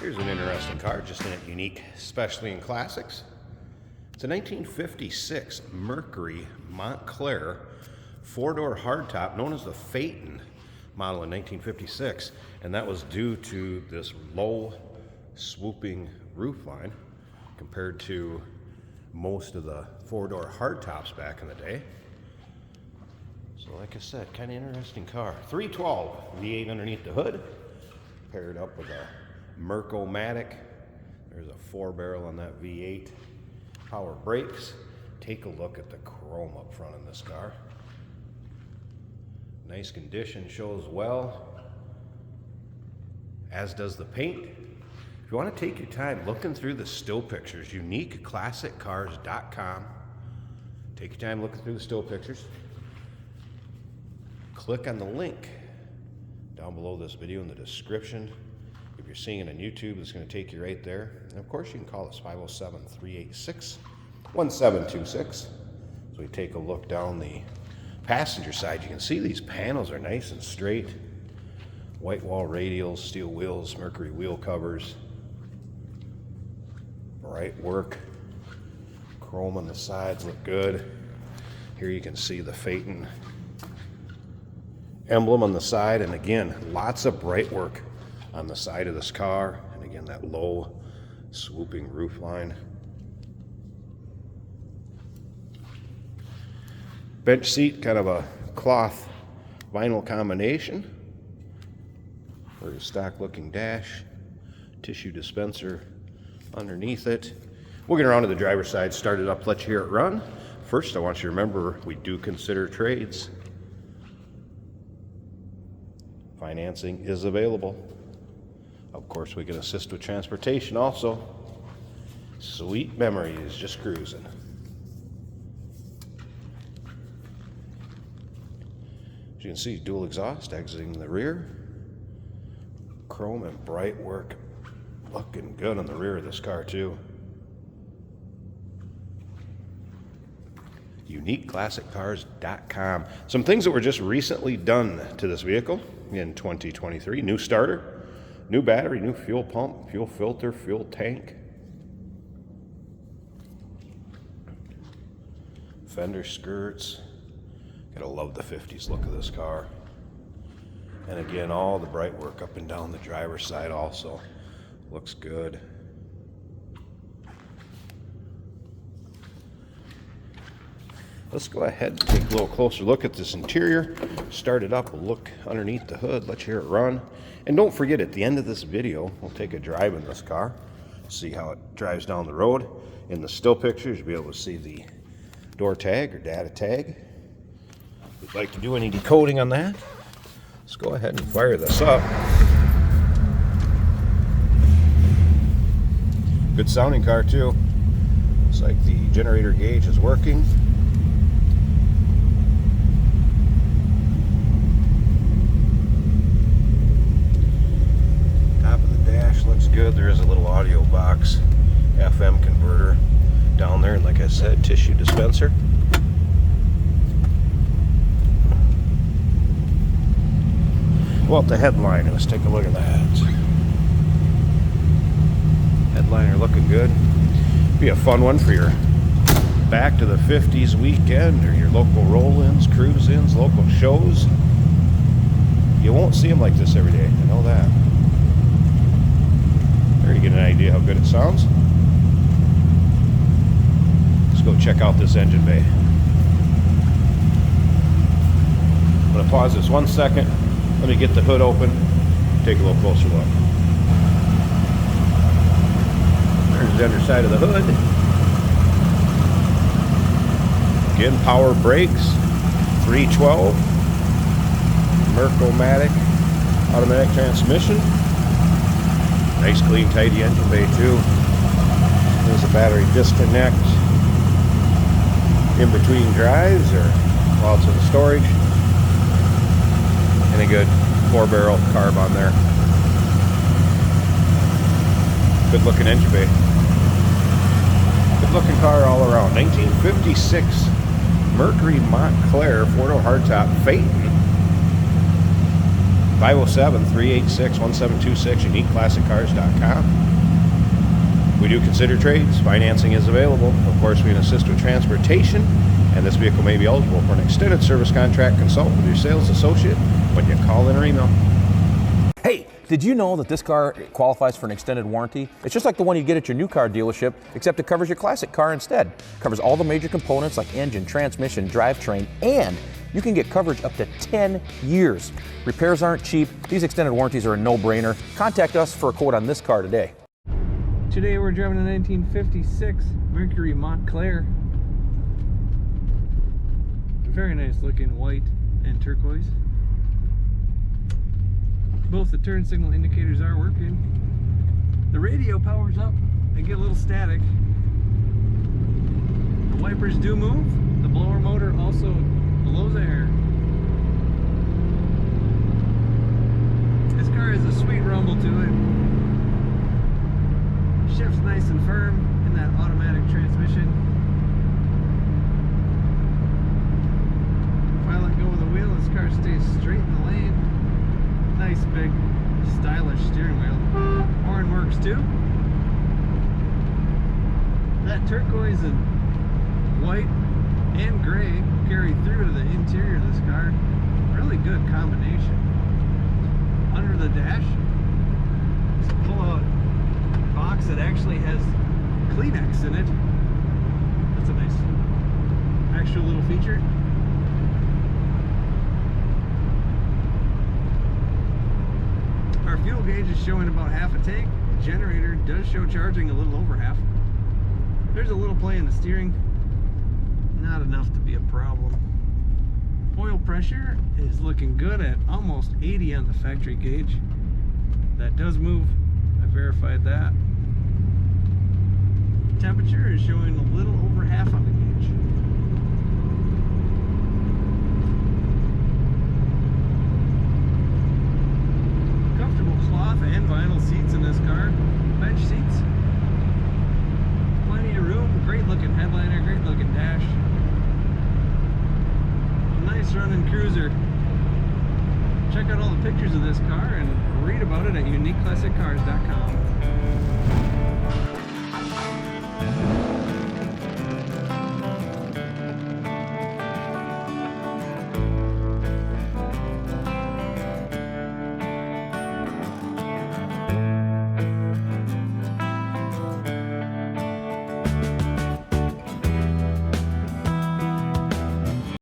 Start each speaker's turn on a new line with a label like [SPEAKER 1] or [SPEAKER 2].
[SPEAKER 1] Here's an interesting car, just in a unique, especially in classics. It's a 1956 Mercury Montclair four-door hardtop known as the Phaeton model in 1956, and that was due to this low swooping roofline compared to most of the four-door hardtops back in the day. So like I said, kind of interesting car. 312 V8 underneath the hood, paired up with a Merco-matic. There's a 4-barrel on that V8. Power brakes. Take a look at the chrome up front in this car. Nice condition, shows well, as does the paint. If you want to take your time looking through the still pictures, uniqueclassiccars.com. Take your time looking through the still pictures. Click on the link down below this video in the description. If you're seeing it on YouTube, it's going to take you right there. And of course, you can call us 507-386-1726. So we take a look down the passenger side. You can see these panels are nice and straight. White wall radials, steel wheels, Mercury wheel covers. Bright work. Chrome on the sides look good. Here you can see the Phaeton emblem on the side, and again, lots of bright work on the side of this car, and again, that low swooping roof line. Bench seat, kind of a cloth vinyl combination. Very stock looking dash, tissue dispenser underneath it. We'll get around to the driver's side, start it up, let you hear it run. First, I want you to remember we do consider trades. Financing is available. Of course, we can assist with transportation also. Sweet memories, just cruising. As you can see, dual exhaust exiting the rear. Chrome and bright work. Looking good on the rear of this car too. uniqueclassiccars.com. Some things that were just recently done to this vehicle in 2023. New starter, new battery, new fuel pump, fuel filter, fuel tank. Fender skirts. Gotta love the 50s look of this car. And again, all the bright work up and down the driver's side also. Looks good. Let's go ahead and take a little closer look at this interior. Start it up, we'll look underneath the hood, let you hear it run. And don't forget, at the end of this video, we'll take a drive in this car, see how it drives down the road. In the still pictures, you'll be able to see the door tag or data tag. If you'd like to do any decoding on that, let's go ahead and fire this up. Good sounding car too. Looks like the generator gauge is working. Looks good. There is a little audio box, FM converter down there, and like I said, tissue dispenser. Well, the headliner, let's take a look at that. Headliner looking good. Be a fun one for your back to the 50s weekend or your local roll-ins, cruise-ins, local shows. You won't see them like this every day, I know that. There you get an idea how good it sounds. Let's go check out this engine bay. I'm going to pause this 1 second. Let me get the hood open. Take a little closer look. There's the underside of the hood. Again, power brakes. 312. Merco-matic automatic transmission. Nice, clean, tidy engine bay too. There's a battery disconnect in between drives or while it's in the storage. And a good 4-barrel carb on there. Good looking engine bay. Good looking car all around. 1956 Mercury Montclair 4-door hardtop Phaeton. 507-386-1726, uniqueclassiccars.com. We do consider trades. Financing is available. Of course, we can assist with transportation, and this vehicle may be eligible for an extended service contract. Consult with your sales associate when you call in or email.
[SPEAKER 2] Hey, did you know that this car qualifies for an extended warranty? It's just like the one you get at your new car dealership, except it covers your classic car instead. It covers all the major components like engine, transmission, drivetrain, and you can get coverage up to 10 years. Repairs aren't cheap. These extended warranties are a no-brainer. Contact us for a quote on this car today.
[SPEAKER 3] Today we're driving a 1956 Mercury Montclair. Very nice looking white and turquoise. Both the turn signal indicators are working. The radio powers up. I get a little static. The wipers do move. The blower motor also blows air. This car has a sweet rumble to it. Shifts nice and firm in that automatic transmission. If I let go of the wheel, this car stays straight in the lane. Nice big stylish steering wheel. Horn works too. That turquoise and white and gray carry through to the interior of this car. Really good combination. Under the dash, just pull out box that actually has Kleenex in it. That's a nice actual little feature. Our fuel gauge is showing about half a tank. The generator does show charging a little over half. There's a little play in the steering. Not enough to be a problem. Oil pressure is looking good at almost 80 on the factory gauge. That does move. I verified that. Temperature is showing a little over half on the gauge. Comfortable cloth and vinyl seats in this car. Bench seats. Plenty of room. Great looking headliner. Great looking dash. Nice running cruiser. Check out all the pictures of this car and read about it at uniqueclassiccars.com.